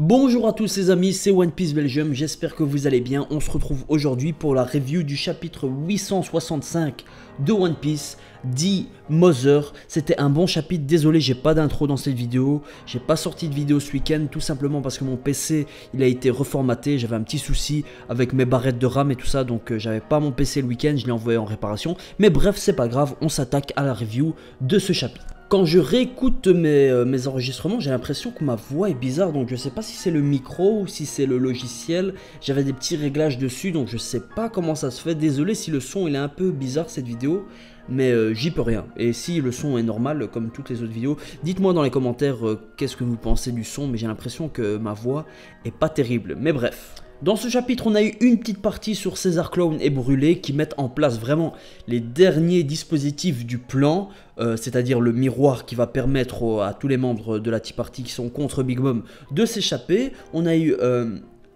Bonjour à tous les amis, c'est One Piece Belgium, j'espère que vous allez bien. On se retrouve aujourd'hui pour la review du chapitre 865 de One Piece, dit Mother. C'était un bon chapitre, désolé j'ai pas d'intro dans cette vidéo, j'ai pas sorti de vidéo ce week-end tout simplement parce que mon PC il a été reformaté, j'avais un petit souci avec mes barrettes de RAM et tout ça, donc j'avais pas mon PC le week-end, je l'ai envoyé en réparation. Mais bref, c'est pas grave, on s'attaque à la review de ce chapitre. Quand je réécoute mes enregistrements, j'ai l'impression que ma voix est bizarre, donc je sais pas si c'est le micro ou si c'est le logiciel. J'avais des petits réglages dessus, donc je sais pas comment ça se fait. Désolé si le son il est un peu bizarre cette vidéo, mais j'y peux rien. Et si le son est normal comme toutes les autres vidéos, dites-moi dans les commentaires qu'est-ce que vous pensez du son, mais j'ai l'impression que ma voix est pas terrible. Mais bref. Dans ce chapitre, on a eu une petite partie sur César Clown et Brûlé qui mettent en place vraiment les derniers dispositifs du plan, c'est-à-dire le miroir qui va permettre à tous les membres de la Tea Party qui sont contre Big Mom de s'échapper. On a eu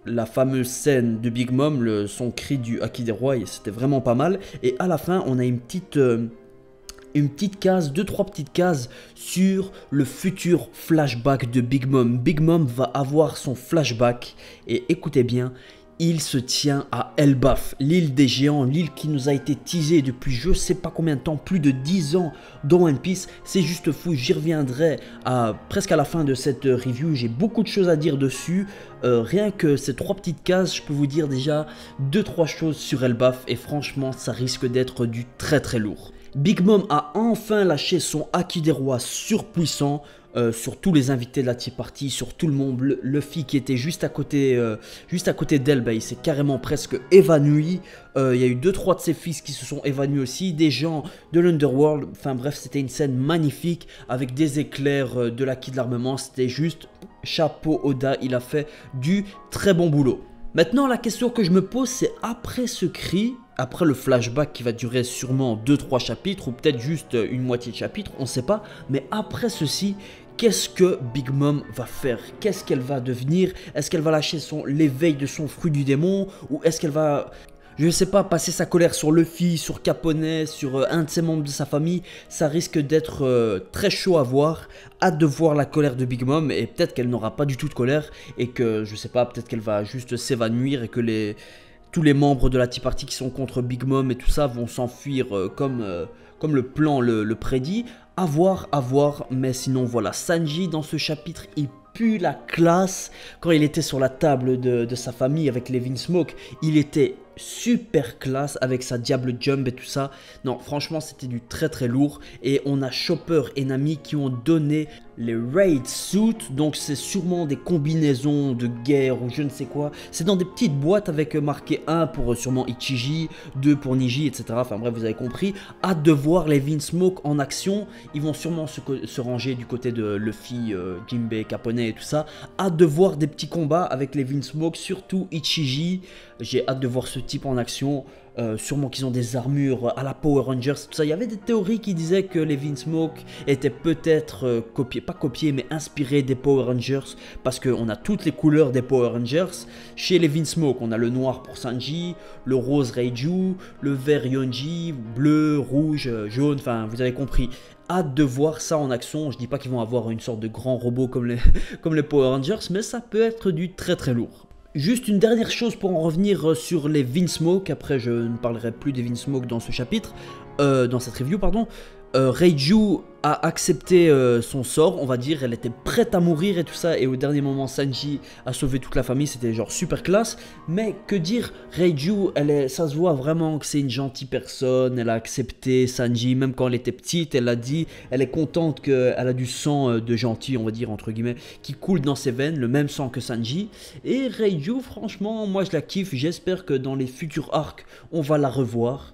la fameuse scène de Big Mom, son cri du Haki des Rois, et c'était vraiment pas mal. Et à la fin, on a une petite case, trois petites cases sur le futur flashback de Big Mom. Big Mom va avoir son flashback et écoutez bien, il se tient à Elbaf, l'île des géants, l'île qui nous a été teasée depuis je sais pas combien de temps, plus de 10 ans dans One Piece. C'est juste fou, j'y reviendrai presque à la fin de cette review, j'ai beaucoup de choses à dire dessus. Rien que ces trois petites cases, je peux vous dire déjà 2-3 choses sur Elbaf et franchement ça risque d'être du très lourd. Big Mom a enfin lâché son Haki des Rois surpuissant sur tous les invités de la Tea Party, sur tout le monde. Luffy qui était juste à côté d'elle, bah, il s'est carrément presque évanoui. Il y a eu 2-3 de ses fils qui se sont évanouis aussi, des gens de l'Underworld. Enfin bref, c'était une scène magnifique avec des éclairs de l'Haki de l'armement. C'était juste chapeau Oda, il a fait du très bon boulot. Maintenant, la question que je me pose, c'est après ce cri, après le flashback qui va durer sûrement 2-3 chapitres, ou peut-être juste une moitié de chapitre, on ne sait pas, mais après ceci, qu'est-ce que Big Mom va faire? Qu'est-ce qu'elle va devenir? Est-ce qu'elle va lâcher l'éveil de son fruit du démon? Ou est-ce qu'elle va, je ne sais pas, passer sa colère sur Luffy, sur Caponet, sur un de ses membres de sa famille? Ça risque d'être très chaud à voir. Hâte de voir la colère de Big Mom, et peut-être qu'elle n'aura pas du tout de colère, et que, je sais pas, peut-être qu'elle va juste s'évanouir, et que tous les membres de la Tea Party qui sont contre Big Mom et tout ça vont s'enfuir comme le plan le prédit. À voir, mais sinon voilà, Sanji dans ce chapitre, il pue la classe. Quand il était sur la table de sa famille avec les Vinsmoke, il était super classe avec sa Diable Jump et tout ça. Non, franchement, c'était du très lourd. Et on a Chopper et Nami qui ont donné les Raid Suits. Donc, c'est sûrement des combinaisons de guerre ou je ne sais quoi. C'est dans des petites boîtes avec marqué 1 pour sûrement Ichiji, 2 pour Niji, etc. Enfin bref, vous avez compris. Hâte de voir les Vinsmoke en action. Ils vont sûrement se ranger du côté de Luffy, Jinbei, Caponet et tout ça. Hâte de voir des petits combats avec les Vinsmoke, surtout Ichiji. J'ai hâte de voir ce type en action. Sûrement qu'ils ont des armures à la Power Rangers, tout ça. Il y avait des théories qui disaient que les Vinsmoke étaient peut-être pas copiés, mais inspirés des Power Rangers, parce qu'on a toutes les couleurs des Power Rangers. Chez les Vinsmoke, on a le noir pour Sanji, le rose Reiju, le vert Yonji, bleu, rouge, jaune, enfin vous avez compris. Hâte de voir ça en action. Je dis pas qu'ils vont avoir une sorte de grand robot comme les Power Rangers, mais ça peut être du très lourd. Juste une dernière chose pour en revenir sur les Vinsmoke, après je ne parlerai plus des Vinsmoke dans ce chapitre, dans cette review pardon. Reiju a accepté son sort, on va dire, elle était prête à mourir et tout ça, et au dernier moment Sanji a sauvé toute la famille, c'était genre super classe. Mais que dire, Reiju, ça se voit vraiment que c'est une gentille personne, elle a accepté Sanji, même quand elle était petite, elle a dit, elle est contente qu'elle a du sang de gentil, on va dire entre guillemets, qui coule dans ses veines, le même sang que Sanji. Et Reiju, franchement, moi je la kiffe, j'espère que dans les futurs arcs, on va la revoir.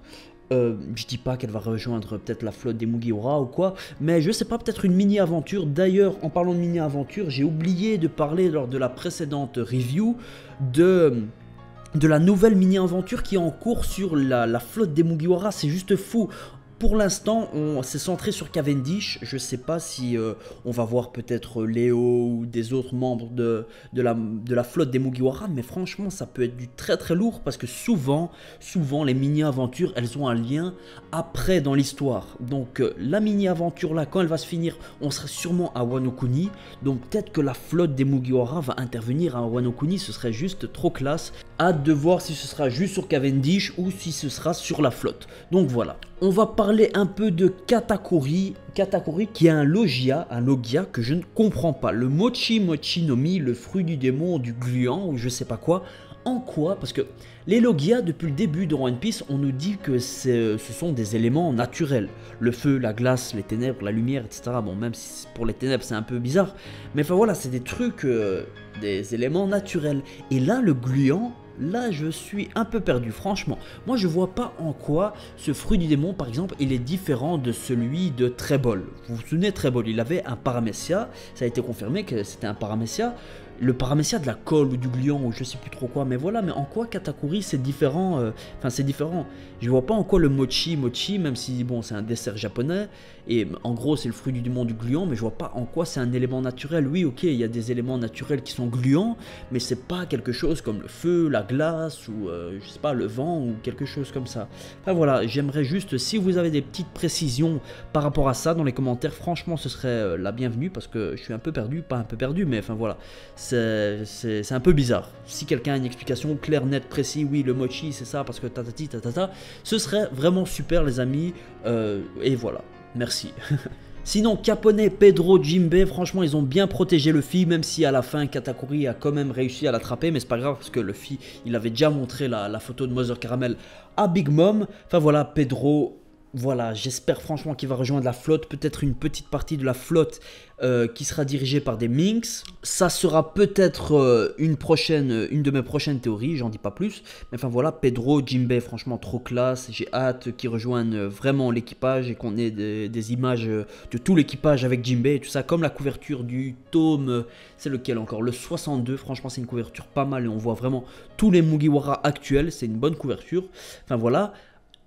Je dis pas qu'elle va rejoindre peut-être la flotte des Mugiwara ou quoi, mais je sais pas, peut-être une mini-aventure. D'ailleurs, en parlant de mini-aventure, j'ai oublié de parler lors de la précédente review de la nouvelle mini-aventure qui est en cours sur la flotte des Mugiwara. C'est juste fou. pour l'instant, on s'est centré sur Cavendish. Je sais pas si on va voir peut-être Léo ou des autres membres de la flotte des Mugiwara, mais franchement, ça peut être du très très lourd parce que souvent les mini-aventures, elles ont un lien après dans l'histoire. Donc la mini-aventure là, quand elle va se finir, on sera sûrement à Wano Kuni. Donc peut-être que la flotte des Mugiwara va intervenir à Wano Kuni, ce serait juste trop classe. Hâte de voir si ce sera juste sur Cavendish ou si ce sera sur la flotte. Donc voilà. On va parler un peu de Katakuri. Katakuri qui est un logia que je ne comprends pas. Le Mochi Mochi no Mi, le fruit du démon, du gluant ou je sais pas quoi. En quoi? Parce que les logias, depuis le début de One Piece, on nous dit que ce sont des éléments naturels. Le feu, la glace, les ténèbres, la lumière, etc. Bon, même si pour les ténèbres c'est un peu bizarre. Mais enfin voilà, c'est des trucs, des éléments naturels. Et là, le gluant... Là, je suis un peu perdu, franchement. Moi, je vois pas en quoi ce fruit du démon, par exemple, il est différent de celui de Trebol. Vous vous souvenez, Trebol, il avait un paramecia. Ça a été confirmé que c'était un paramecia. Le paramecia de la colle ou du gluant ou je sais plus trop quoi. Mais voilà, mais en quoi Katakuri c'est différent? Enfin, c'est différent. Je vois pas en quoi le mochi, même si bon, c'est un dessert japonais. Et en gros, c'est le fruit du démon du gluant. Mais je vois pas en quoi c'est un élément naturel. Oui, ok, il y a des éléments naturels qui sont gluants. Mais c'est pas quelque chose comme le feu, la glace ou je sais pas, le vent ou quelque chose comme ça. Enfin voilà, j'aimerais juste, si vous avez des petites précisions par rapport à ça dans les commentaires, franchement ce serait la bienvenue parce que je suis un peu perdu, pas un peu perdu, mais enfin voilà, c'est un peu bizarre. Si quelqu'un a une explication claire, nette, précise, oui le mochi c'est ça parce que tatati tatata, ce serait vraiment super les amis, et voilà, merci. Sinon, Capone, Pedro, Jinbei, franchement, ils ont bien protégé Luffy, même si à la fin, Katakuri a quand même réussi à l'attraper, mais c'est pas grave, parce que Luffy, il avait déjà montré la photo de Mother Caramel à Big Mom. Enfin voilà, Pedro, voilà, j'espère franchement qu'il va rejoindre la flotte, peut-être une petite partie de la flotte qui sera dirigée par des Minks. Ça sera peut-être une de mes prochaines théories, j'en dis pas plus. Mais enfin voilà, Pedro, Jinbei, franchement trop classe. J'ai hâte qu'ils rejoignent vraiment l'équipage et qu'on ait des images de tout l'équipage avec Jinbei et tout ça. Comme la couverture du tome, c'est lequel encore? Le 62, franchement c'est une couverture pas mal et on voit vraiment tous les Mugiwara actuels, c'est une bonne couverture. Enfin voilà.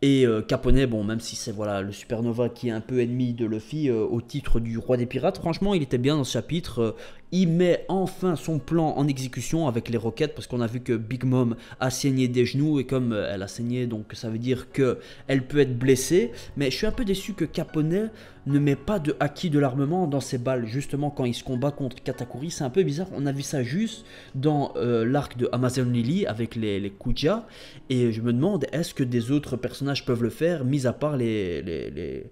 Et Capone, bon, même si c'est voilà, le Supernova qui est un peu ennemi de Luffy au titre du roi des pirates, franchement, il était bien dans ce chapitre. Il met enfin son plan en exécution avec les roquettes parce qu'on a vu que Big Mom a saigné des genoux et comme elle a saigné, donc ça veut dire qu'elle peut être blessée. Mais je suis un peu déçu que Capone ne met pas de haki de l'armement dans ses balles, justement quand il se combat contre Katakuri. C'est un peu bizarre, on a vu ça juste dans l'arc de Amazon Lily avec les Kuja. Et je me demande, est-ce que des autres personnages peuvent le faire, mis à part les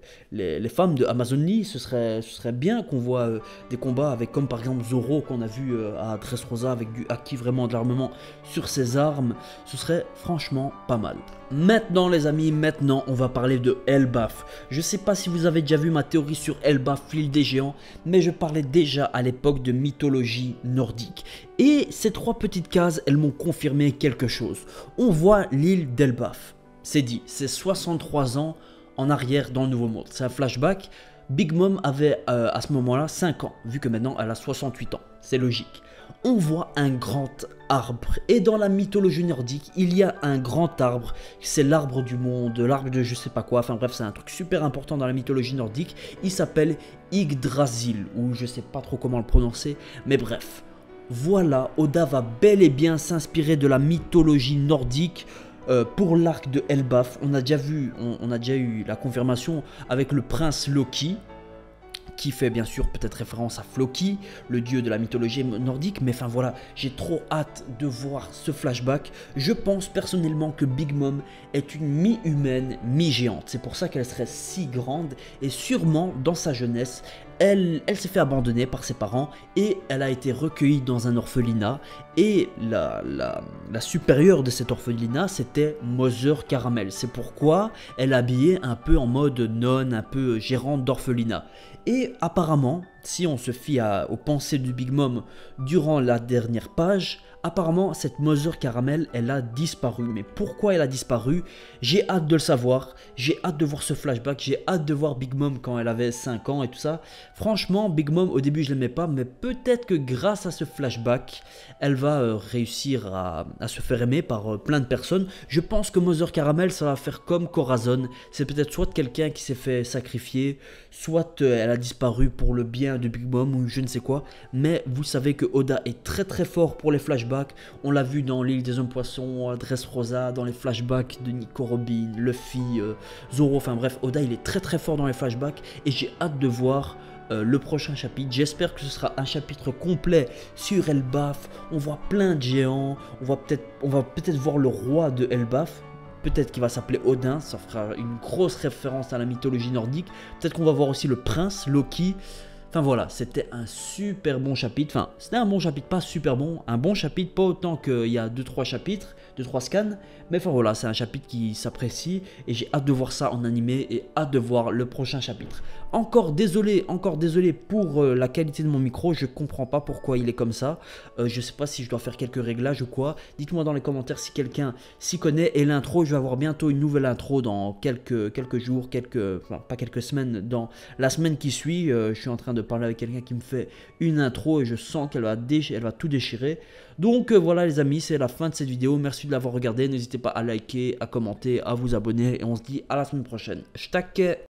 femmes de Amazon Lily? Ce serait bien qu'on voit des combats avec, comme par exemple Zoro qu'on a vu à Dressrosa avec du haki, vraiment de l'armement sur ses armes. Ce serait franchement pas mal. Maintenant les amis, maintenant on va parler de Elbaf. Je sais pas si vous avez déjà vu ma théorie sur Elbaf, l'île des géants, mais je parlais déjà à l'époque de mythologie nordique. Et ces trois petites cases, elles m'ont confirmé quelque chose. On voit l'île d'Elbaf. C'est dit, c'est 63 ans en arrière dans le Nouveau Monde. C'est un flashback. Big Mom avait à ce moment-là 5 ans, vu que maintenant elle a 68 ans. C'est logique. On voit un grand arbre. Et dans la mythologie nordique, il y a un grand arbre. C'est l'arbre du monde, l'arbre de je sais pas quoi. Enfin bref, c'est un truc super important dans la mythologie nordique. Il s'appelle Yggdrasil, ou je sais pas trop comment le prononcer. Mais bref, voilà, Oda va bel et bien s'inspirer de la mythologie nordique. Pour l'arc de Elbaf, on a déjà eu la confirmation avec le prince Loki, qui fait bien sûr peut-être référence à Floki, le dieu de la mythologie nordique, mais enfin voilà, j'ai trop hâte de voir ce flashback. Je pense personnellement que Big Mom est une mi-humaine, mi-géante, c'est pour ça qu'elle serait si grande, et sûrement dans sa jeunesse, elle s'est fait abandonner par ses parents et elle a été recueillie dans un orphelinat. Et la supérieure de cet orphelinat, c'était Mother Caramel. C'est pourquoi elle est habillée un peu en mode nonne, un peu gérante d'orphelinat. Et apparemment, si on se fie aux pensées du Big Mom durant la dernière page, Apparemment, cette Mother Caramel, elle a disparu. Mais pourquoi elle a disparu? J'ai hâte de le savoir. J'ai hâte de voir ce flashback. J'ai hâte de voir Big Mom quand elle avait 5 ans et tout ça. Franchement, Big Mom, au début, je l'aimais pas. Mais peut-être que grâce à ce flashback, elle va réussir à se faire aimer par plein de personnes. Je pense que Mother Caramel, ça va faire comme Corazon. C'est peut-être soit quelqu'un qui s'est fait sacrifier, soit elle a disparu pour le bien de Big Mom ou je ne sais quoi. Mais vous savez que Oda est très très fort pour les flashbacks. On l'a vu dans l'île des hommes poissons, Dressrosa, dans les flashbacks de Nico Robin, Luffy, Zoro, enfin bref, Oda il est très très fort dans les flashbacks et j'ai hâte de voir le prochain chapitre. J'espère que ce sera un chapitre complet sur Elbaf. On voit plein de géants, on va peut-être voir le roi de Elbaf. Peut-être qu'il va s'appeler Odin, ça fera une grosse référence à la mythologie nordique. Peut-être qu'on va voir aussi le prince, Loki. Enfin voilà, c'était un super bon chapitre. Enfin, c'était un bon chapitre, pas super bon. Un bon chapitre, pas autant qu'il y a 2-3 chapitres, 2-3 scans. Mais enfin voilà, c'est un chapitre qui s'apprécie. Et j'ai hâte de voir ça en animé et hâte de voir le prochain chapitre. Encore désolé pour la qualité de mon micro. Je comprends pas pourquoi il est comme ça. Je sais pas si je dois faire quelques réglages ou quoi. Dites-moi dans les commentaires si quelqu'un s'y connaît. Et l'intro, je vais avoir bientôt une nouvelle intro dans quelques jours, enfin, pas quelques semaines, dans la semaine qui suit. Je suis en train de parler avec quelqu'un qui me fait une intro et je sens qu'elle va, tout déchirer. Donc voilà les amis, c'est la fin de cette vidéo. Merci de l'avoir regardé. N'hésitez pas à liker, à commenter, à vous abonner et on se dit à la semaine prochaine. J't'aque.